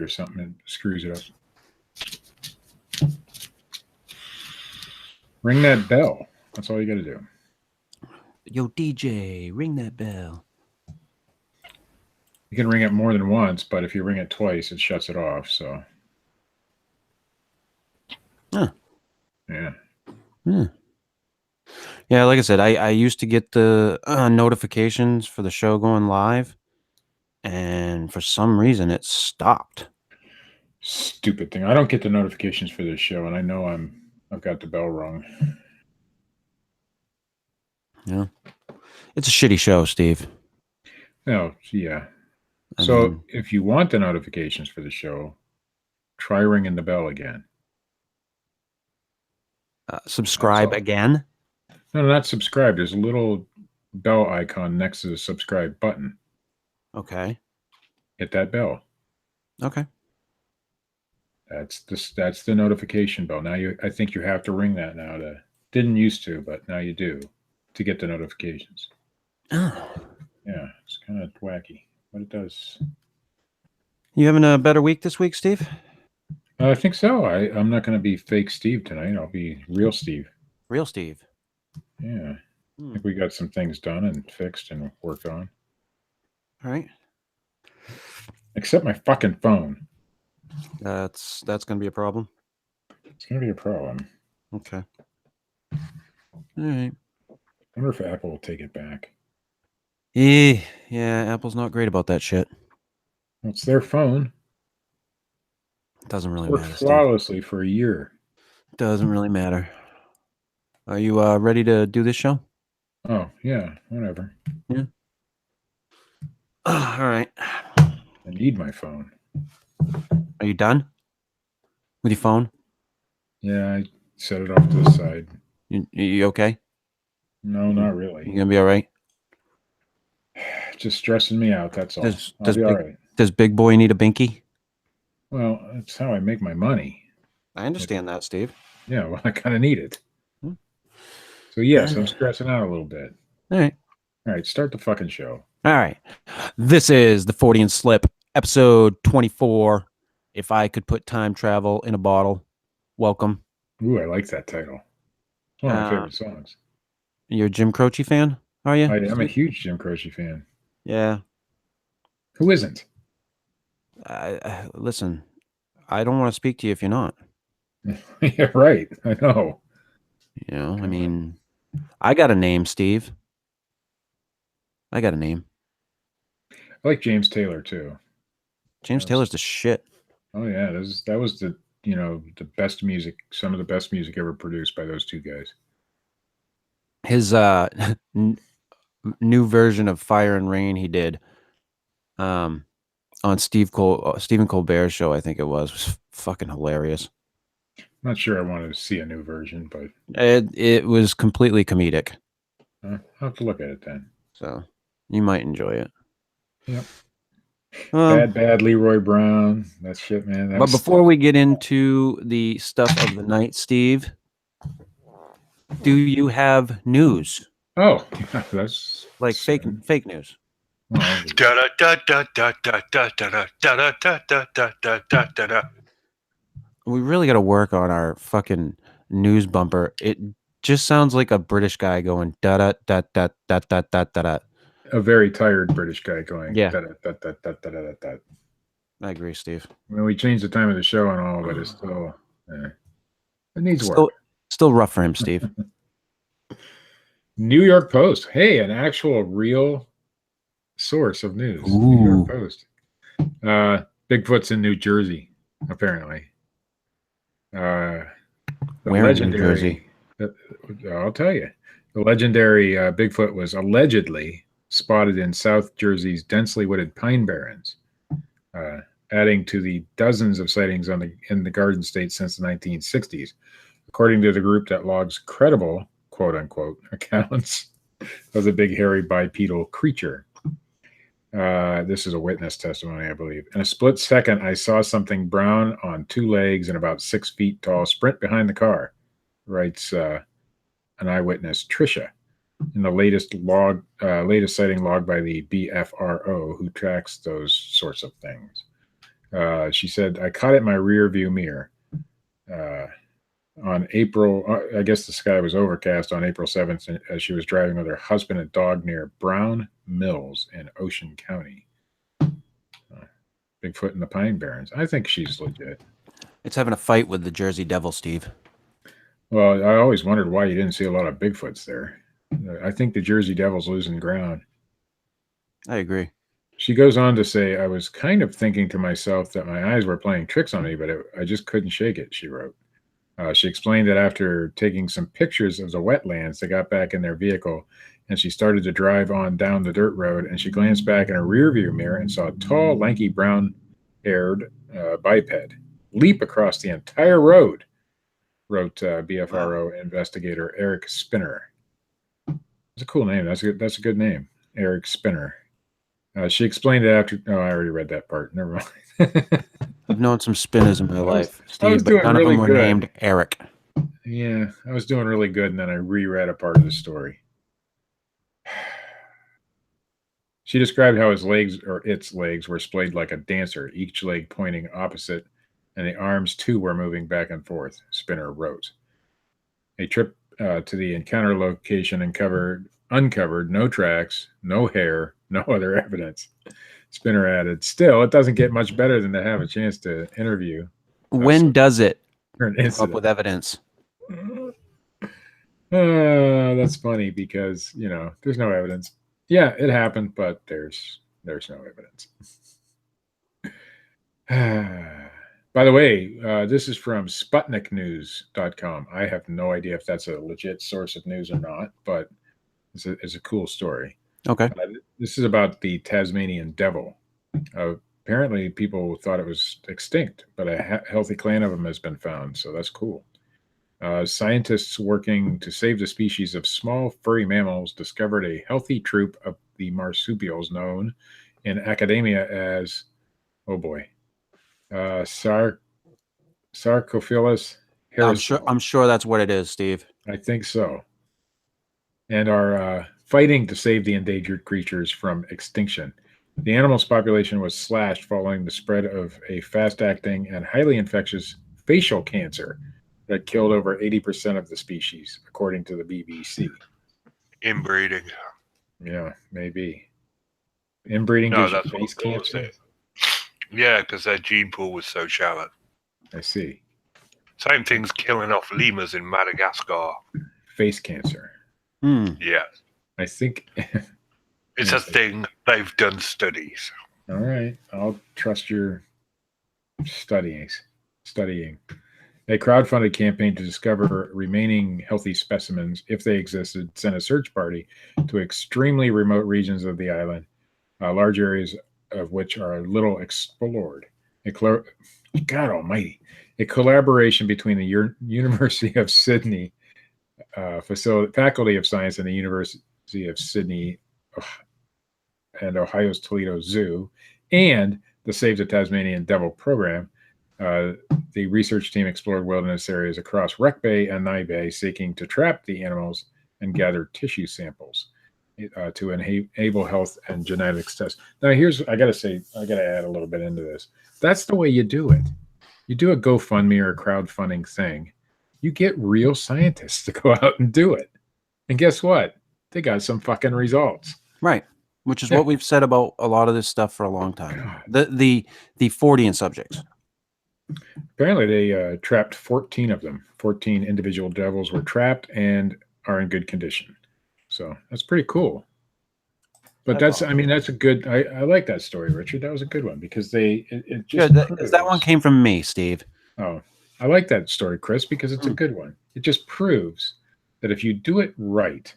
or something and screws it up. Ring that bell. That's all you got to do. Yo, DJ, ring that bell. You can ring it more than once, but if you ring it twice, it shuts it off. So, yeah. Yeah, like I said, I used to get the notifications for the show going live, and for some reason it stopped. Stupid thing. I don't get the notifications for this show, and I know I've got the bell rung. Yeah, it's a shitty show, Steve. Oh, yeah. So if you want the notifications for the show, try ringing the bell again. Subscribe again? No, not subscribe. There's a little bell icon next to the subscribe button. Okay. Hit that bell. Okay. That's the notification bell. Now I think you have to ring that now. Didn't used to, but now you do to get the notifications. Oh. Yeah, it's kind of wacky, but it does. You having a better week this week, Steve? I think so. I'm not going to be fake Steve tonight. I'll be real Steve. Real Steve. Yeah. I think we got some things done and fixed and worked on. All right. Except my fucking phone. That's going to be a problem. It's going to be a problem. Okay. All right. I wonder if Apple will take it back. Yeah, Apple's not great about that shit. Well, it's their phone. Doesn't really Worked matter, flawlessly Steve. for a year. Doesn't really matter. Are you ready to do this show? Oh, yeah, whatever. Yeah. All right. I need my phone. Are you done with your phone? Yeah, I set it off to the side. You okay? No, not really. You gonna be all right? Just stressing me out, that's all. I'll be all right. Does Big Boy need a binky? Well, that's how I make my money. I understand that, Steve. Yeah, well, I kind of need it. So, yes, I'm stressing out a little bit. All right. All right, start the fucking show. All right. This is the Fortean Slip, episode 24. If I could put time travel in a bottle. Welcome. Ooh, I like that title. One of my favorite songs. You're a Jim Croce fan, are you? I'm a huge Jim Croce fan. Yeah. Who isn't? Listen, I don't want to speak to you if you're not. Yeah, right. I know. You know, I mean, I got a name, Steve. I got a name. I like James Taylor too. James Taylor's the shit. Oh yeah, that was the the best music, some of the best music ever produced by those two guys. His new version of Fire and Rain he did on Stephen Colbert's show, I think it was fucking hilarious. I'm not sure I wanted to see a new version, but it was completely comedic. I'll have to look at it then. So you might enjoy it. Yep. Bad Leroy Brown. That shit, man. But before we get into the stuff of the night, Steve, do you have news? Oh, that's like fake news. We really got to work on our fucking news bumper. It just sounds like a British guy going da da da da da da da da. A very tired British guy going yeah. Da, da, da, da, da, da, da, da. I agree, Steve. I mean, we changed the time of the show and all, but it's still it needs work. Still rough for him, Steve. New York Post. Hey, an actual real source of news. Ooh. New York Post. Bigfoot's in New Jersey, apparently. Where in New Jersey? I'll tell you. The legendary Bigfoot was allegedly spotted in South Jersey's densely wooded pine barrens, adding to the dozens of sightings in the Garden State since the 1960s, according to the group that logs credible, quote-unquote, accounts of the big hairy bipedal creature. This is a witness testimony, I believe. In a split second, I saw something brown on two legs and about 6 feet tall sprint behind the car, writes an eyewitness, Tricia, in the latest sighting logged by the BFRO, who tracks those sorts of things. She said, I caught it in my rear view mirror. On April, I guess the sky was overcast on April 7th as she was driving with her husband and dog near Brown Mills in Ocean County. Bigfoot in the Pine Barrens. I think she's legit. It's having a fight with the Jersey Devil, Steve. Well, I always wondered why you didn't see a lot of Bigfoots there. I think the Jersey Devil's losing ground. I agree. She goes on to say, I was kind of thinking to myself that my eyes were playing tricks on me, but I just couldn't shake it, she wrote. She explained that after taking some pictures of the wetlands, they got back in their vehicle and she started to drive on down the dirt road, and she glanced back in her rearview mirror and saw a tall, lanky, brown-haired biped leap across the entire road, wrote BFRO investigator Eric Spinner. That's a cool name. That's a good name, Eric Spinner. She explained it after. Oh, I already read that part. Never mind. I've known some spinners in my life, I Steve, was but doing none of really them were good. named Eric. Yeah, I was doing really good, and then I reread a part of the story. She described how its legs were splayed like a dancer, each leg pointing opposite, and the arms too were moving back and forth, Spinner wrote. A trip to the encounter location uncovered no tracks, no hair, no other evidence. Spinner added, still, it doesn't get much better than to have a chance to interview. When does it An come up incident. with evidence? That's funny because, there's no evidence. Yeah, it happened, but there's no evidence. By the way, this is from SputnikNews.com. I have no idea if that's a legit source of news or not, but it's a cool story. Okay. This is about the Tasmanian devil. Apparently, people thought it was extinct, but a healthy clan of them has been found, so that's cool. Scientists working to save the species of small furry mammals discovered a healthy troop of the marsupials known in academia as, Sarcophilus harrisoni. I'm sure that's what it is, Steve. I think so. And are fighting to save the endangered creatures from extinction. The animal's population was slashed following the spread of a fast-acting and highly infectious facial cancer that killed over 80% of the species, according to the BBC. Inbreeding. Yeah, maybe. Inbreeding gives you face cancer? Yeah, because their gene pool was so shallow. I see. Same thing's killing off lemurs in Madagascar. Face cancer. Yeah. I think... It's a thing. They've done studies. All right. I'll trust your studying. A crowdfunded campaign to discover remaining healthy specimens, if they existed, sent a search party to extremely remote regions of the island, large areas of which are little explored. God almighty. A collaboration between the University of Sydney Faculty of Science and the University of Sydney and Ohio's Toledo Zoo and the Save the Tasmanian Devil program. The research team explored wilderness areas across Wreck Bay and Nye Bay, seeking to trap the animals and gather tissue samples to enable health and genetics tests. Now, I got to add a little bit into this. That's the way you do it. You do a GoFundMe or a crowdfunding thing. You get real scientists to go out and do it. And guess what? They got some fucking results. Right. Which is what we've said about a lot of this stuff for a long time. The Fortean subjects. Apparently, they trapped 14 of them. 14 individual devils were trapped and are in good condition. So that's pretty cool. But that's a good. I like that story, Richard. That was a good one because it just that one came from me, Steve. Oh, I like that story, Chris, because it's a good one. It just proves that if you do it right,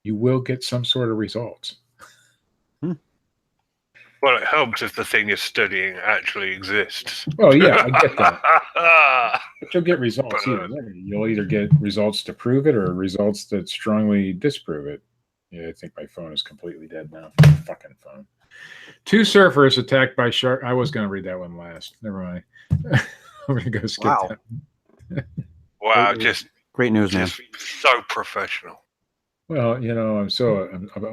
you will get some sort of results. Well, it helps if the thing you're studying actually exists. Oh, yeah, I get that. But you'll get results either way. You'll either get results to prove it or results that strongly disprove it. Yeah, I think my phone is completely dead now. Fucking phone. 2 surfers attacked by shark. I was going to read that one last. Never mind. I'm going to go skip that. Wow, great news, man. So professional. Well, I'm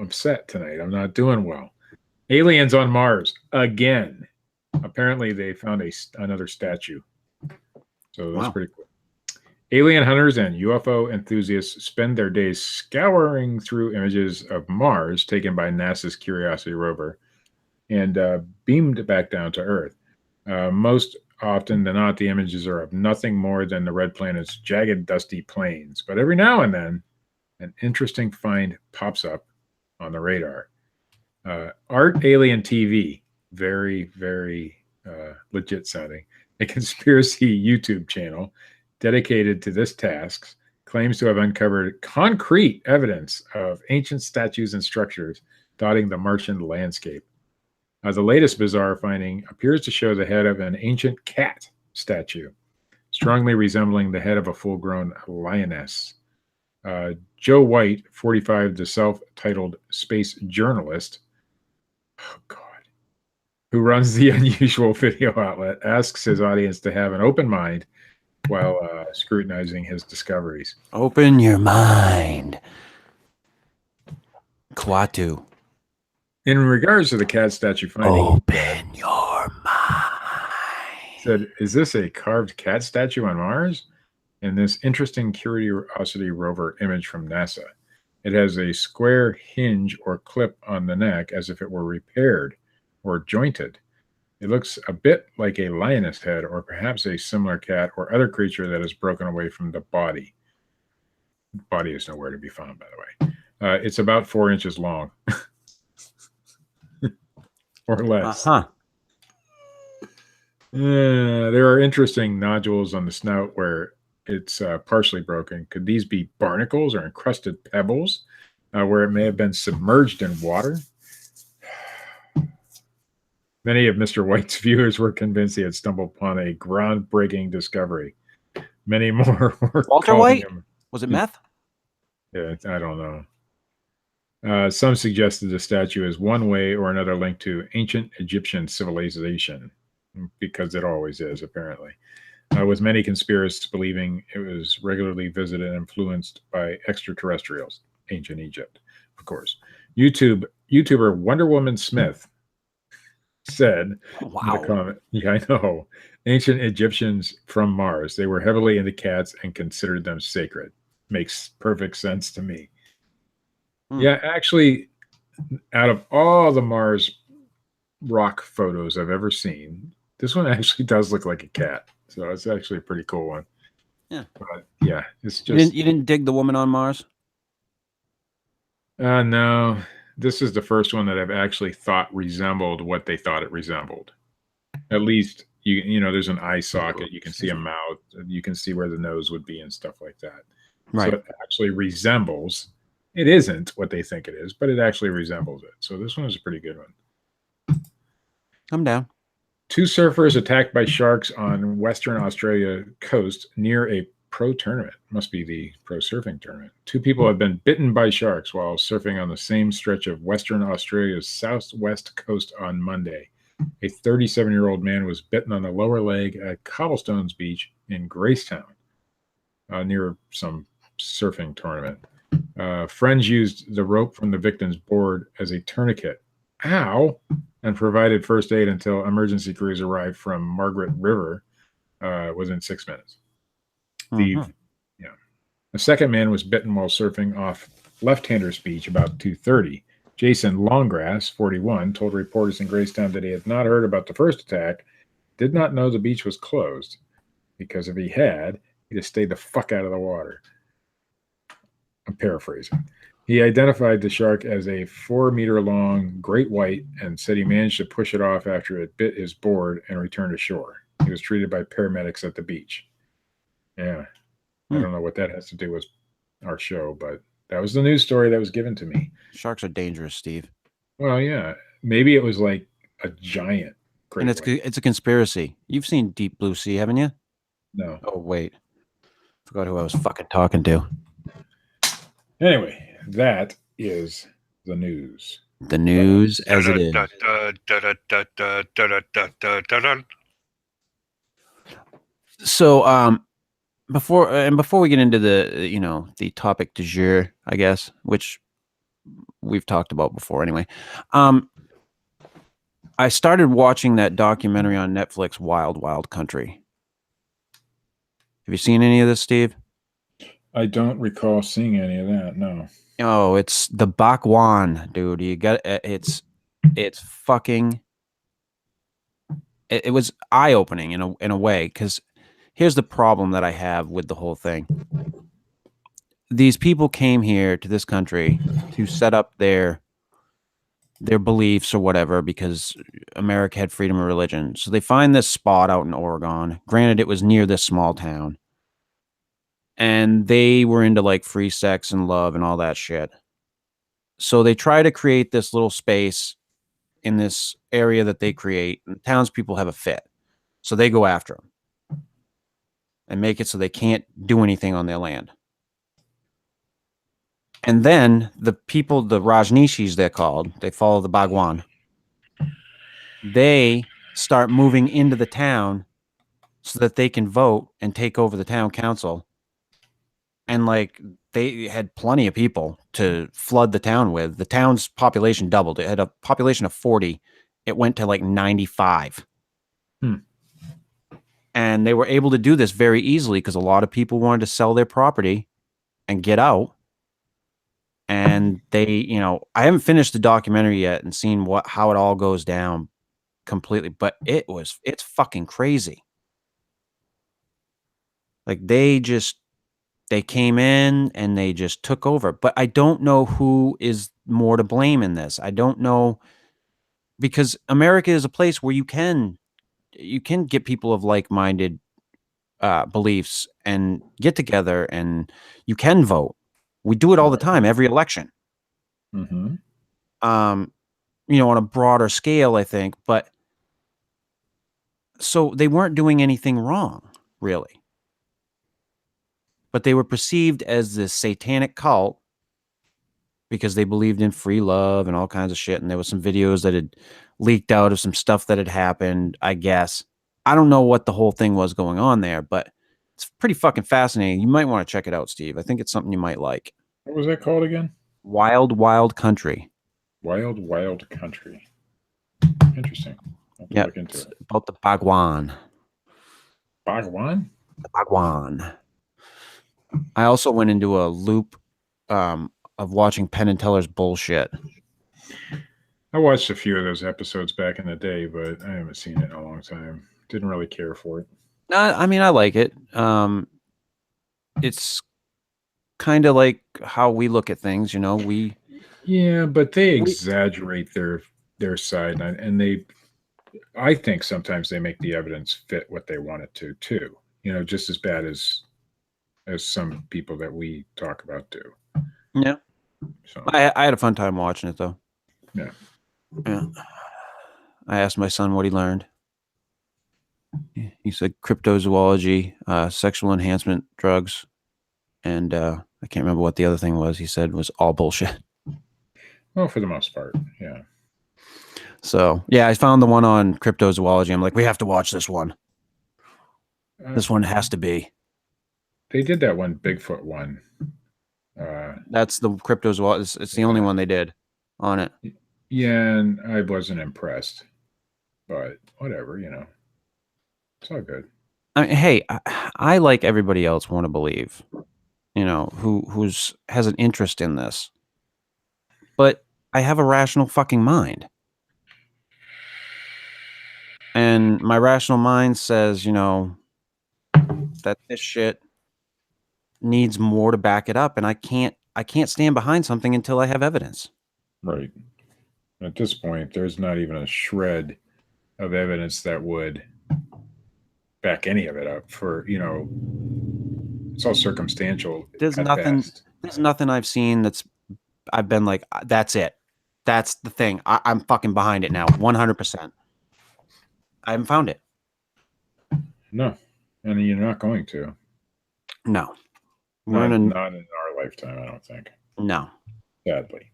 upset tonight. I'm not doing well. Aliens on Mars again. Apparently, they found another statue. So that's Wow. pretty cool. Alien hunters and UFO enthusiasts spend their days scouring through images of Mars taken by NASA's Curiosity rover and beamed back down to Earth. Most often than not, the images are of nothing more than the red planet's jagged, dusty plains. But every now and then, an interesting find pops up on the radar. Art Alien TV, very, very legit sounding, a conspiracy YouTube channel dedicated to this task, claims to have uncovered concrete evidence of ancient statues and structures dotting the Martian landscape. The latest bizarre finding appears to show the head of an ancient cat statue, strongly resembling the head of a full-grown lioness. Joe White, 45, the self-titled space journalist, oh God, who runs the unusual video outlet, asks his audience to have an open mind while scrutinizing his discoveries. Open your mind. Kwatu. In regards to the cat statue finding, Open your mind. said, "Is this a carved cat statue on Mars?" And this interesting Curiosity rover image from NASA. It has a square hinge or clip on the neck as if it were repaired or jointed. It looks a bit like a lioness head or perhaps a similar cat or other creature that is broken away from the body. The body is nowhere to be found, by the way. It's about 4 inches long. Or less. There are interesting nodules on the snout where it's partially broken. Could these be barnacles or encrusted pebbles where it may have been submerged in water? Many of Mr. White's viewers were convinced he had stumbled upon a groundbreaking discovery. Many more were Walter calling White? him. Was it meth? Yeah, I don't know. Some suggested the statue is one way or another linked to ancient Egyptian civilization, because it always is, apparently, with many conspiracists believing it was regularly visited and influenced by extraterrestrials, ancient Egypt, of course. YouTuber Wonder Woman Smith said in the comment, yeah, I know, ancient Egyptians from Mars, they were heavily into cats and considered them sacred. Makes perfect sense to me. Yeah, actually, out of all the Mars rock photos I've ever seen, this one actually does look like a cat. So it's actually a pretty cool one. Yeah. But yeah, it's just... You didn't dig the woman on Mars? No. This is the first one that I've actually thought resembled what they thought it resembled. At least, you know, there's an eye socket. You can see a mouth. You can see where the nose would be and stuff like that. Right. So it actually resembles... It isn't what they think it is, but it actually resembles it. So this one is a pretty good one. I'm down. 2 surfers attacked by sharks on Western Australia coast near a pro tournament. Must be the pro surfing tournament. 2 people have been bitten by sharks while surfing on the same stretch of Western Australia's southwest coast on Monday. A 37-year-old man was bitten on the lower leg at Cobblestones Beach in Gracetown, near some surfing tournament. Friends used the rope from the victim's board as a tourniquet. Ow! And provided first aid until emergency crews arrived from Margaret River within 6 minutes. The second man was bitten while surfing off Left-Handers Beach about 2:30. Jason Longgrass, 41, told reporters in Gracetown that he had not heard about the first attack, did not know the beach was closed, because if he had, he'd have stayed the fuck out of the water. I'm paraphrasing. He identified the shark as a 4-meter-long great white and said he managed to push it off after it bit his board and returned to shore. He was treated by paramedics at the beach. Yeah. I don't know what that has to do with our show, but that was the news story that was given to me. Sharks are dangerous, Steve. Well, yeah. Maybe it was like a giant great And white. it's a conspiracy. You've seen Deep Blue Sea, haven't you? No. Oh, wait. Forgot who I was fucking talking to. Anyway, that is the news. The news as it is. So, before we get into the the topic du jour, I guess, which we've talked about before anyway, I started watching that documentary on Netflix, Wild Wild Country. Have you seen any of this, Steve? I don't recall seeing any of that. No. Oh, it's the Bhagwan, dude. You got it's fucking. It was eye opening in a way, because here's the problem that I have with the whole thing. These people came here to this country to set up their beliefs or whatever, because America had freedom of religion. So they find this spot out in Oregon. Granted, it was near this small town. And they were into like free sex and love and all that shit. So they try to create this little space in this area that they create, and the townspeople have a fit. So they go after them and make it so they can't do anything on their land. And then the people, the Rajneeshis, they're called, they follow the Bhagwan. They start moving into the town so that they can vote and take over the town council. And like, they had plenty of people to flood the town with. The town's population doubled. It had a population of 40. It went to like 95. And they were able to do this very easily because a lot of people wanted to sell their property and get out. And they, you know, I haven't finished the documentary yet and seen how it all goes down completely, but it's fucking crazy. Like they came in and they just took over. But I don't know who is more to blame in this. I don't know, because America is a place where you can get people of like-minded beliefs and get together, and you can vote. We do it all the time, every election. Mm-hmm. You know, on a broader scale, I think. But so they weren't doing anything wrong, really. But they were perceived as this satanic cult because they believed in free love and all kinds of shit. And there was some videos that had leaked out of some stuff that had happened, I guess. I don't know what the whole thing was going on there, but it's pretty fucking fascinating. You might want to check it out, Steve. I think it's something you might like. What was that called again? Wild Wild Country. Wild Wild Country. Interesting. I'll have to look into it. About the Bhagwan. Bhagwan? The Bhagwan. I also went into a loop of watching Penn and Teller's bullshit. I watched a few of those episodes back in the day, but I haven't seen it in a long time. Didn't really care for it. I mean, I like it. It's kind of like how we look at things, you know. Yeah, but they exaggerate their side, and I think sometimes they make the evidence fit what they want it to too. You know, just as bad as some people that we talk about do. Yeah. So I had a fun time watching it, though. Yeah. I asked my son what he learned. He said cryptozoology, sexual enhancement drugs, and I can't remember what the other thing was. He said was all bullshit. Well, for the most part, yeah. So yeah, I found the one on cryptozoology. I'm like, we have to watch this one. This one has to be. They did that one Bigfoot one. That's the cryptozoology. It's the only one they did on it. Yeah, and I wasn't impressed, but whatever, you know, it's all good. I mean, hey, I like everybody else want to believe, you know, who's has an interest in this, but I have a rational fucking mind, and my rational mind says, you know, that this shit needs more to back it up, and I can't stand behind something until I have evidence. Right. At this point, there's not even a shred of evidence that would back any of it up. For, you know, it's all circumstantial. There's nothing. Best. There's nothing I've seen I've been like, that's it. That's the thing. I'm fucking behind it now, 100%. I haven't found it. No, and you're not going to. No, not in our lifetime, I don't think. No, sadly.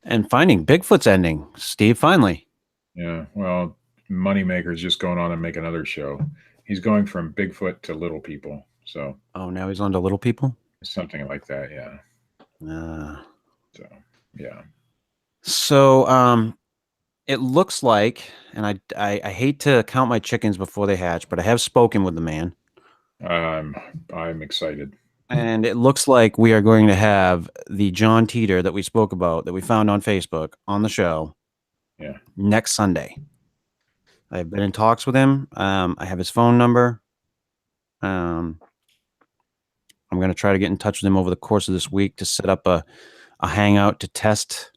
And finding Bigfoot's ending, Steve. Finally. Yeah. Well, Moneymaker's just going on and make another show. He's going from Bigfoot to Little People. So. Oh, now he's on to Little People. Something like that. Yeah. So yeah. So it looks like, and I hate to count my chickens before they hatch, but I have spoken with the man. I'm excited. And it looks like we are going to have the John Teeter that we spoke about, that we found on Facebook, on the show. Yeah. Next Sunday. I've been in talks with him. I have his phone number. I'm going to try to get in touch with him over the course of this week to set up a hangout to test.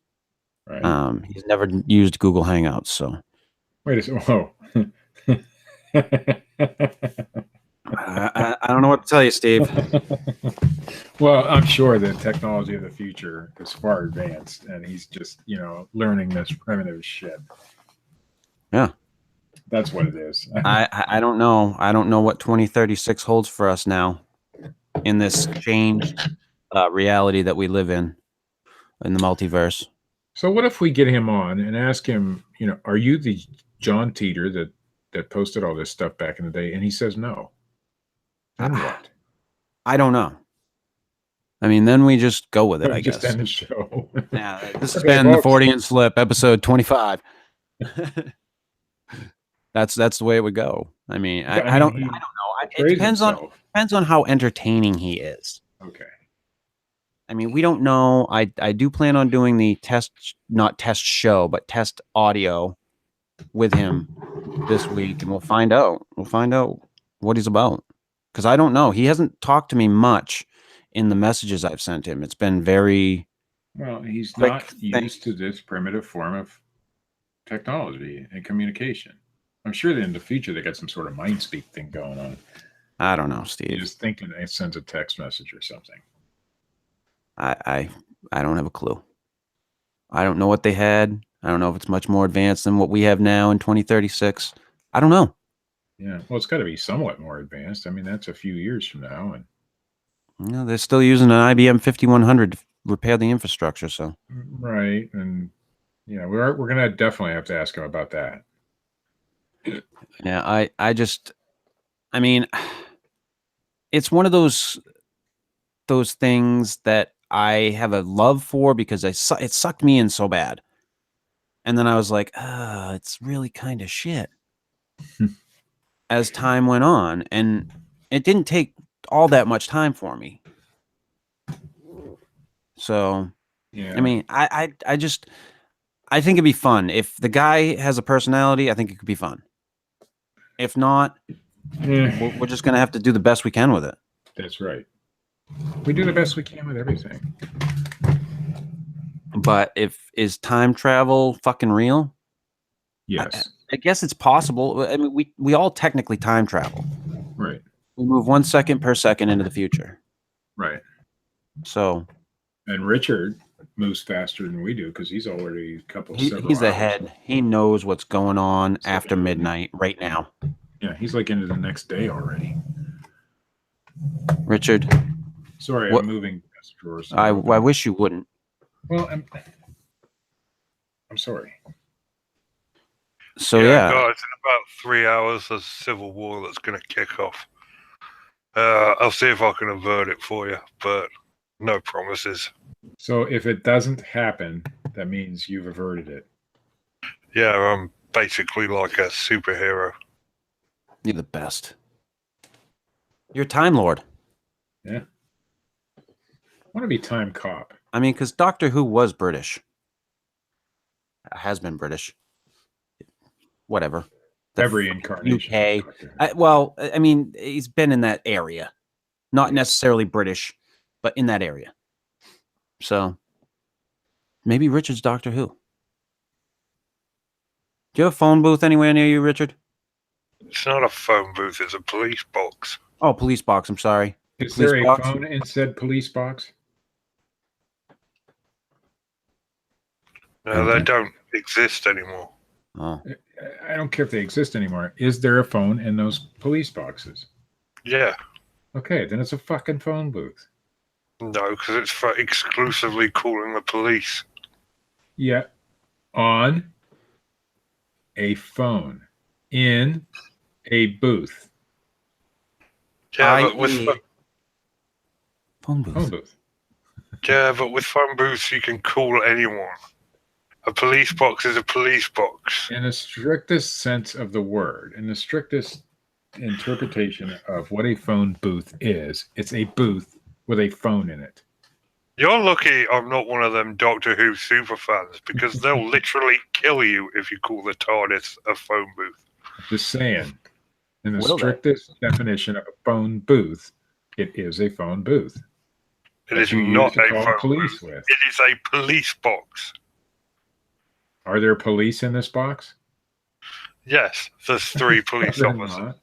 Right. He's never used Google Hangouts, so. Wait a second. Whoa. I don't know what to tell you, Steve. Well, I'm sure the technology of the future is far advanced, and he's just, learning this primitive shit. Yeah. That's what it is. I don't know. I don't know what 2036 holds for us now in this changed reality that we live in the multiverse. So what if we get him on and ask him, are you the John Teeter that posted all this stuff back in the day? And he says no. Then what? I don't know. I mean, then we just go with it, I just guess. end the show. Yeah, this has been the Fortean Slip, episode 25. That's the way it would go. I mean, I don't know. It depends on how entertaining he is. Okay. I mean, we don't know. I do plan on doing the not test show, but test audio with him this week, and we'll find out. We'll find out what he's about. Because I don't know. He hasn't talked to me much in the messages I've sent him. It's been very... Well, he's not used to this primitive form of technology and communication. I'm sure that in the future they got some sort of mind speak thing going on. I don't know, Steve. You're just thinking it sends a text message or something. I don't have a clue. I don't know what they had. I don't know if it's much more advanced than what we have now in 2036. I don't know. Yeah, well, it's got to be somewhat more advanced. I mean, that's a few years from now, and they're still using an IBM 5100 to repair the infrastructure. So right, and we're gonna definitely have to ask him about that. Yeah, I mean, it's one of those things that I have a love for because it sucked me in so bad, and then I was like, it's really kind of shit. As time went on, and it didn't take all that much time for me. So, yeah. I mean, I think it'd be fun. If the guy has a personality, I think it could be fun. If not, we're just going to have to do the best we can with it. That's right. We do the best we can with everything. But is time travel fucking real? Yes. I guess it's possible. I mean, we all technically time travel. Right. We move 1 second per second into the future. Right. So. And Richard moves faster than we do because he's already a couple. He's ahead. He knows what's going on after midnight right now. Yeah, he's like into the next day already. Richard. Sorry, I'm moving drawers. I wish you wouldn't. Well, I'm sorry. So yeah, guys, in about 3 hours, there's a civil war that's going to kick off. I'll see if I can avert it for you, but no promises. So if it doesn't happen, that means you've averted it. Yeah, I'm basically like a superhero. You're the best. You're a Time Lord. Yeah. I want to be Time Cop. I mean, because Doctor Who was British. Has been British. Whatever. Every incarnation. UK. Well, I mean, he's been in that area. Not necessarily British, but in that area. So, maybe Richard's Doctor Who. Do you have a phone booth anywhere near you, Richard? It's not a phone booth, it's a police box. Oh, police box, I'm sorry. Is there a phone in said police box? No, they don't exist anymore. Oh. I don't care if they exist anymore. Is there a phone in those police boxes? Yeah. Okay, then it's a fucking phone booth. No, because it's for exclusively calling the police. Yeah. On a phone. In a booth. Yeah, but with phone booth. Phone booth. Yeah, but with phone booths you can call anyone. A police box is a police box. In the strictest sense of the word, in the strictest interpretation of what a phone booth is, it's a booth with a phone in it. You're lucky I'm not one of them Doctor Who super fans, because they'll literally kill you if you call the TARDIS a phone booth. Just saying, in the Will they? strictest definition of a phone booth, it is a phone booth. It that is you not use to a call phone police booth. with. It is a police box. Are there police in this box? Yes, there's 3 police They're officers. not.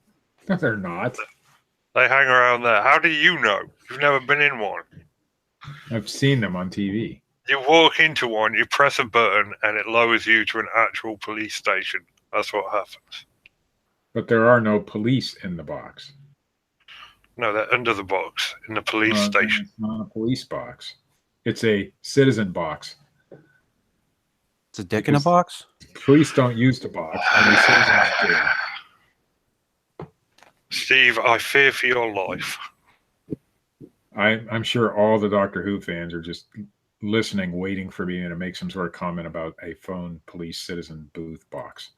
No, they're not. They hang around there. How do you know? You've never been in one. I've seen them on TV. You walk into one, you press a button, and it lowers you to an actual police station. That's what happens. But there are no police in the box. No, they're under the box in the police station. It's not a police box. It's a citizen box. It's a dick in a Because- box. Police don't use the box. Only citizens do. Steve, I fear for your life. I'm sure all the Doctor Who fans are just listening, waiting for me to make some sort of comment about a phone police citizen booth box.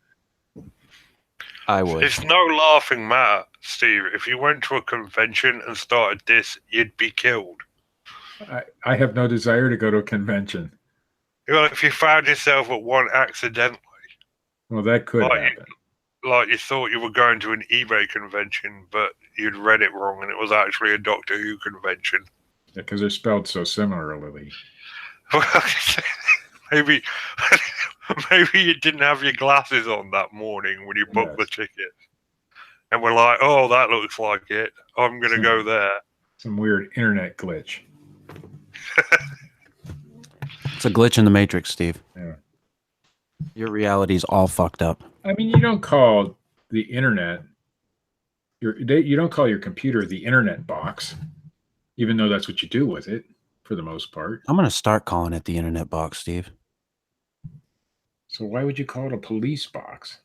I would. It's no laughing matter, Steve. If you went to a convention and started this, you'd be killed. I have no desire to go to a convention. Well, if you found yourself at one accidentally, Well, that could Like- happen. like you thought you were going to an eBay convention, but you'd read it wrong and it was actually a Doctor Who convention. Because they're spelled so similarly. Well, maybe you didn't have your glasses on that morning when you booked the Yes. ticket. And we're like, oh, that looks like it. I'm going to Hmm. go there. Some weird internet glitch. It's a glitch in the matrix, Steve. Yeah. Your reality's all fucked up. I mean, you don't call the internet you don't call your computer the internet box, even though that's what you do with it for the most part. I'm gonna start calling it the internet box, Steve. So why would you call it a police box?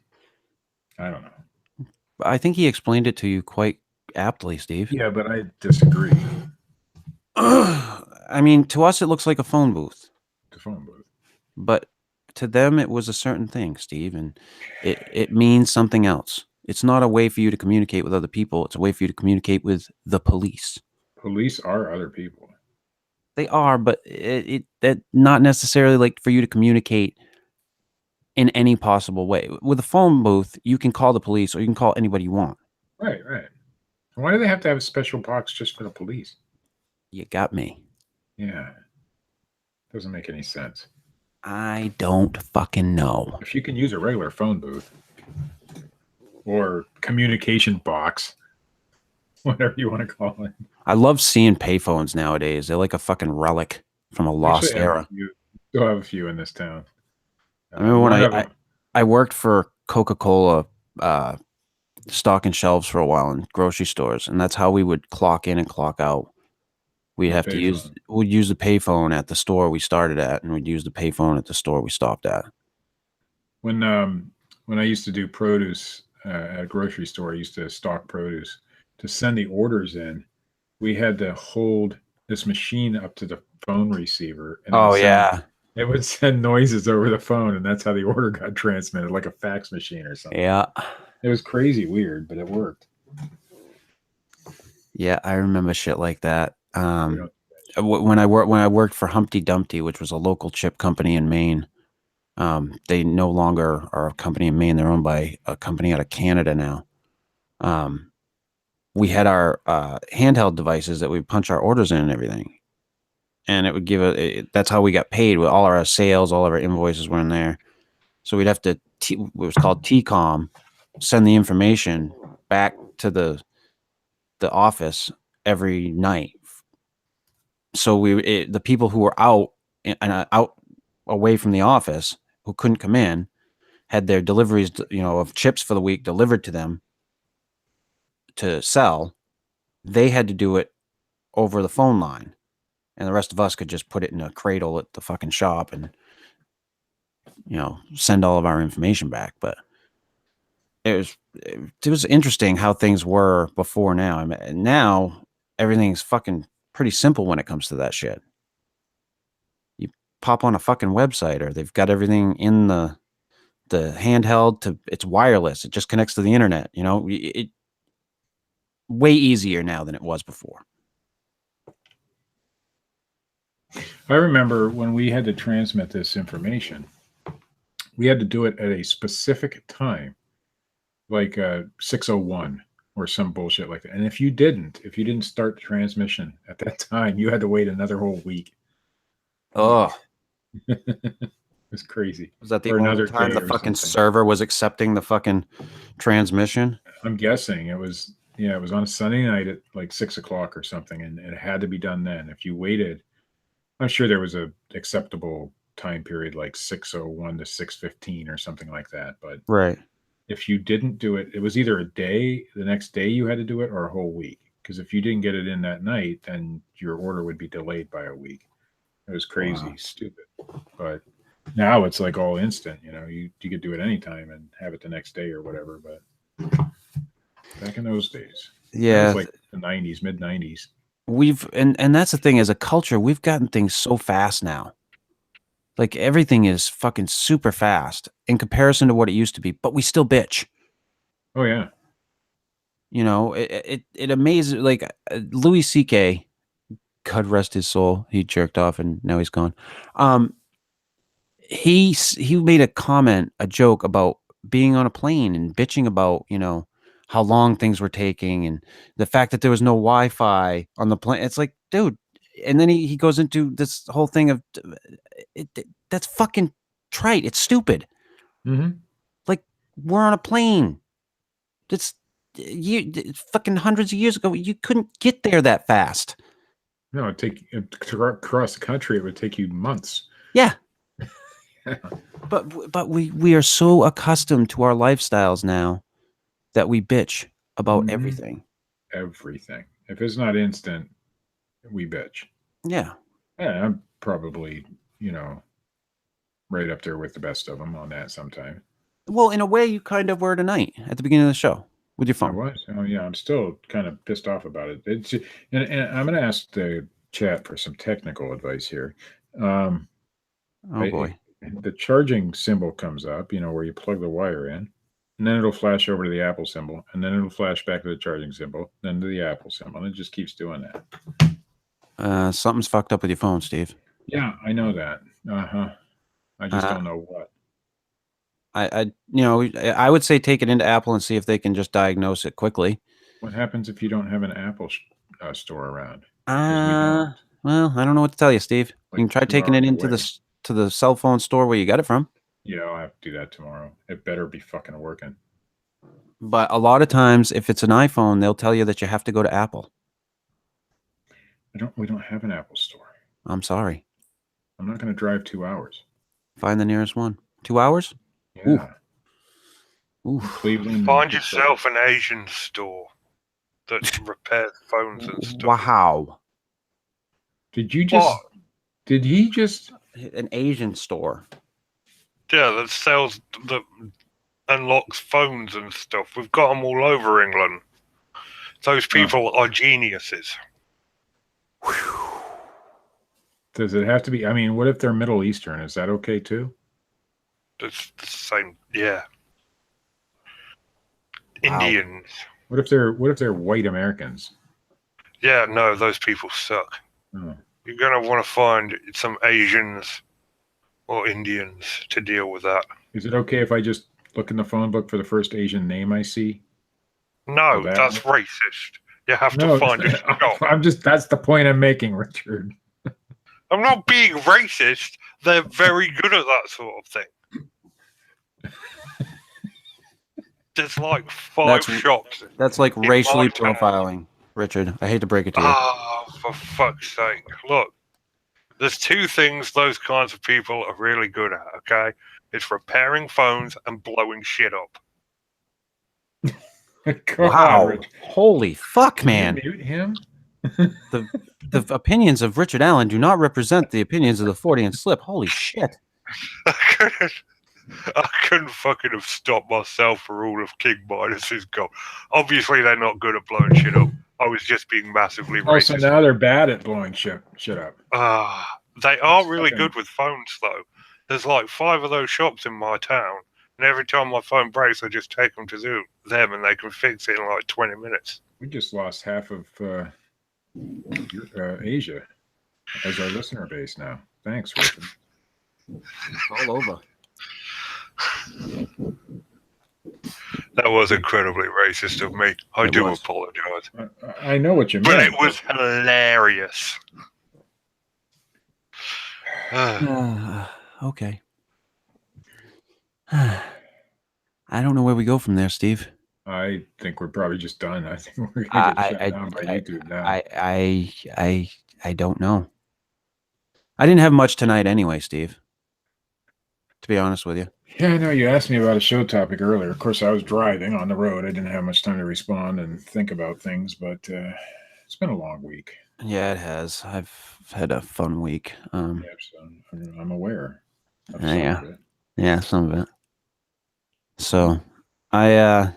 I don't know. I think he explained it to you quite aptly, Steve. Yeah, but I disagree. I mean, to us, it looks like a phone booth, The phone booth. but to them, it was a certain thing, Steve, and it means something else. It's not a way for you to communicate with other people. It's a way for you to communicate with the police. Police are other people. They are, but that not necessarily like for you to communicate in any possible way. With a phone booth, you can call the police or you can call anybody you want. Right, right. Why do they have to have a special box just for the police? You got me. Yeah. Doesn't make any sense. I don't fucking know. If you can use a regular phone booth or communication box, whatever you want to call it. I love seeing payphones nowadays. They're like a fucking relic from a lost Actually, I have era. a few- still have a few in this town. I remember when one of I them- worked for Coca-Cola stocking shelves for a while in grocery stores, and that's how we would clock in and clock out. We'd have to use Payphone. the payphone at the store we started at, and we'd use the payphone at the store we stopped at. when I used to do produce at a grocery store, I used to stock produce. To send the orders in, we had to hold this machine up to the phone receiver. And Oh it yeah, it would send noises over the phone, and that's how the order got transmitted, like a fax machine or something. yeah, It was crazy weird, but it worked. yeah. I remember shit like that. You know, When I worked for Humpty Dumpty, which was a local chip company in Maine. They no longer are a company in Maine. They're owned by a company out of Canada now. We had our handheld devices that we punch our orders in and everything. And it would give that's how we got paid. With all our sales, all of our invoices were in there. So we'd have to, it was called TCOM, send the information back to the office every night. So the people who were out away from the office who couldn't come in had their deliveries, of chips for the week delivered to them to sell. They had to do it over the phone line, and the rest of us could just put it in a cradle at the fucking shop and send all of our information back. But it was interesting how things were before now. I mean, now everything's fucking pretty simple when it comes to that shit. You pop on a fucking website, or they've got everything in the handheld it's wireless. It just connects to the internet. You know, it way easier now than it was before. I remember when we had to transmit this information, we had to do it at a specific time, like 6:01 or some bullshit like that. And if you didn't start the transmission at that time, you had to wait another whole week. Oh, it was crazy. was that the Or only another time day the or fucking something. server was accepting the fucking transmission? I'm guessing it was. Yeah, it was on a Sunday night at like 6 o'clock or something, and it had to be done then. If you waited, I'm sure there was a acceptable time period like 6:01 to 6:15 or something like that. But Right. if you didn't do it, it was either a day, the next day you had to do it, or a whole week. Because if you didn't get it in that night, then your order would be delayed by a week. It was crazy, Wow. stupid. But now it's like all instant. You know, you could do it anytime and have it the next day or whatever. But back in those days, Yeah, that was like the 90s, mid 90s. we've and that's the thing, as a culture, we've gotten things so fast now. Like everything is fucking super fast in comparison to what it used to be, but we still bitch. Oh yeah. You know, it amazes. Like Louis C.K., God rest his soul, he jerked off and now he's gone. He made a comment, a joke about being on a plane and bitching about, you know, how long things were taking and the fact that there was no Wi-Fi on the plane. It's like, dude. And then he goes into this whole thing of that's fucking trite. It's stupid. Mm-hmm. Like, we're on a plane. It's fucking hundreds of years ago. You couldn't get there that fast. No, to cross the country, it would take you months. Yeah. But we are so accustomed to our lifestyles now that we bitch about everything. Everything. If it's not instant, we bitch. Yeah. Yeah, I'm probably, you know, right up there with the best of them on that sometime. Well, in a way, you kind of were tonight at the beginning of the show with your I phone. was. Oh yeah, I'm still kind of pissed off about it. And I'm going to ask the chat for some technical advice here. Oh boy. The charging symbol comes up, you know, where you plug the wire in, and then it'll flash over to the Apple symbol, and then it'll flash back to the charging symbol, then to the Apple symbol, and it just keeps doing that. Something's fucked up with your phone, Steve. Yeah, I know that. I just don't know what. I would say take it into Apple and see if they can just diagnose it quickly. What happens if you don't have an Apple store around? 'Cause we don't. Well, I don't know what to tell you, Steve. Like you can try 2 taking it hours into away. the cell phone store where you got it from. Yeah, I'll have to do that tomorrow. It better be fucking working. But a lot of times, if it's an iPhone, they'll tell you that you have to go to Apple. We don't have an Apple store. I'm sorry. I'm not going to drive 2 hours. Find the nearest one. 2 hours? Yeah. Ooh. Cleveland. Find yourself an Asian store that repairs phones and stuff. Wow. Did you just? What? Did he just? An Asian store. Yeah, that sells, that unlocks phones and stuff. We've got them all over England. Those people are geniuses. Does it have to be? I mean, what if they're Middle Eastern? Is that okay too? It's the same, yeah. Wow. Indians. What if they're white Americans? Yeah, no, those people suck. Oh. You're going to want to find some Asians or Indians to deal with that. Is it okay if I just look in the phone book for the first Asian name I see? No, that that's racist. You have to find a shop. That's the point I'm making, Richard. I'm not being racist. They're very good at that sort of thing. There's like 5 shops. That's like in racially my town. profiling, Richard. I hate to break it to you. Oh, for fuck's sake. Look, there's 2 things those kinds of people are really good at, okay? It's repairing phones and blowing shit up. God, Wow. Richard. Holy fuck, Can man. you mute him? The opinions of Richard Allen do not represent the opinions of the Fortean Slip. Holy shit. I couldn't fucking have stopped myself for all of King Midas's goal. Obviously, they're not good at blowing shit up. I was just being massively Oh, so racist. now they're bad at blowing shit up. They are It's really fucking- good with phones, though. There's like 5 of those shops in my town, and every time my phone breaks, I just take them to them, and they can fix it in like 20 minutes. We just lost half of Asia as our listener base now. Thanks, Richard. All over. That was incredibly racist of me. I It do was. apologize. I know what you But meant. it was hilarious. Okay. I don't know where we go from there, Steve. I think we're probably just done. I think we're gonna get shut down by YouTube now. I don't know. I didn't have much tonight anyway, Steve. To be honest with you. Yeah, I know you asked me about a show topic earlier. Of course, I was driving on the road. I didn't have much time to respond and think about things, but it's been a long week. Yeah, it has. I've had a fun week. Yeah, so I'm aware of some Yeah. of it. Yeah, some of it. So I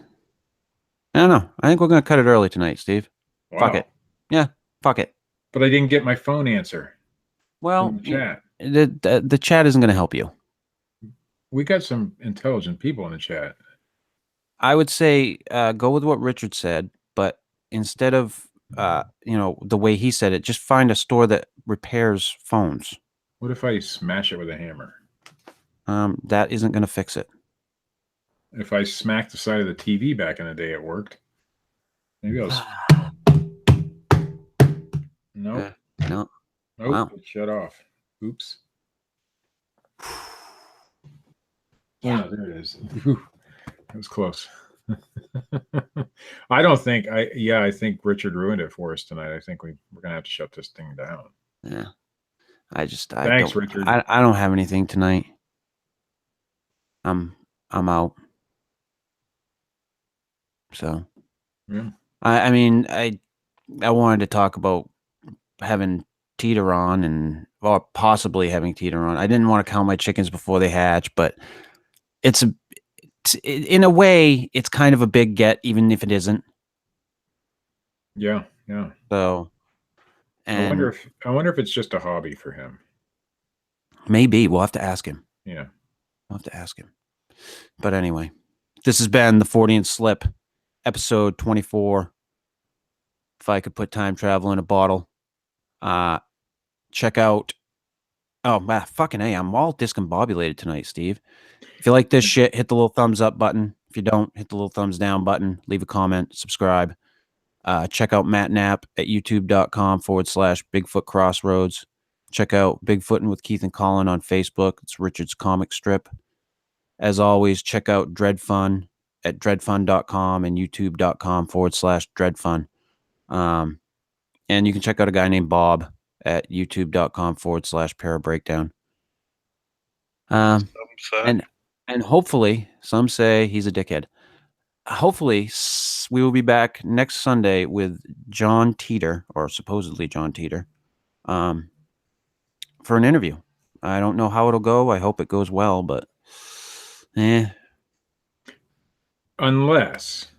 don't know. I think we're gonna cut it early tonight, Steve. Fuck Wow. it. Yeah, fuck it. But I didn't get my phone answer Well, from the chat. the chat isn't gonna help you. We got some intelligent people in the chat. I would say go with what Richard said, but instead of the way he said it, just find a store that repairs phones. What if I smash it with a hammer? That isn't going to fix it. If I smacked the side of the TV back in the day, it worked. Maybe I'll. Nope. No. Nope. Wow. It shut off. Oops. Yeah. Oh, there it is. Whew. That was close. I don't think I think Richard ruined it for us tonight. I think we're gonna have to shut this thing down. Yeah. Thanks, Richard. I don't have anything tonight. I'm out. So Yeah. I mean I wanted to talk about having teeter on or possibly having teeter on. I didn't want to count my chickens before they hatch, but in a way, it's kind of a big get, even if it isn't. Yeah. So, I wonder if it's just a hobby for him. Maybe we'll have to ask him. Yeah. We'll have to ask him. But anyway, this has been the Fortean Slip, episode 24. If I could put time travel in a bottle, check out. Oh, fucking A, I'm all discombobulated tonight, Steve. If you like this shit, hit the little thumbs up button. If you don't, hit the little thumbs down button. Leave a comment, subscribe. Check out Matt Knapp at youtube.com/bigfootcrossroads. Check out Bigfootin' with Keith and Colin on Facebook. It's Richard's comic strip. As always, check out Dred Funn at dredfunn.com and youtube.com/Dred Funn. And you can check out a guy named Bob at youtube.com/Parabreakdown. And hopefully, some say he's a dickhead. Hopefully, we will be back next Sunday with John Teeter, or supposedly John Teeter, for an interview. I don't know how it'll go. I hope it goes well, but Unless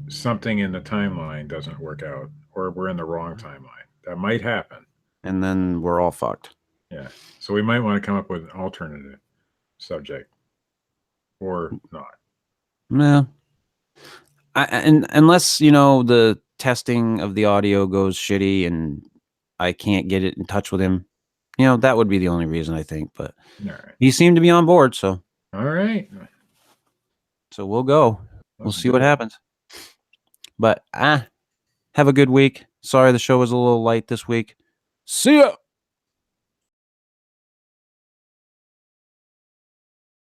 something in the timeline doesn't work out, or we're in the wrong timeline. That might happen. And then we're all fucked. Yeah. So we might want to come up with an alternative subject, or not. No. And unless, the testing of the audio goes shitty and I can't get it in touch with him, that would be the only reason, I think. But All right. he seemed to be on board, so. All right. So we'll go. We'll Let's see do what it. happens. But have a good week. Sorry the show was a little light this week. See ya.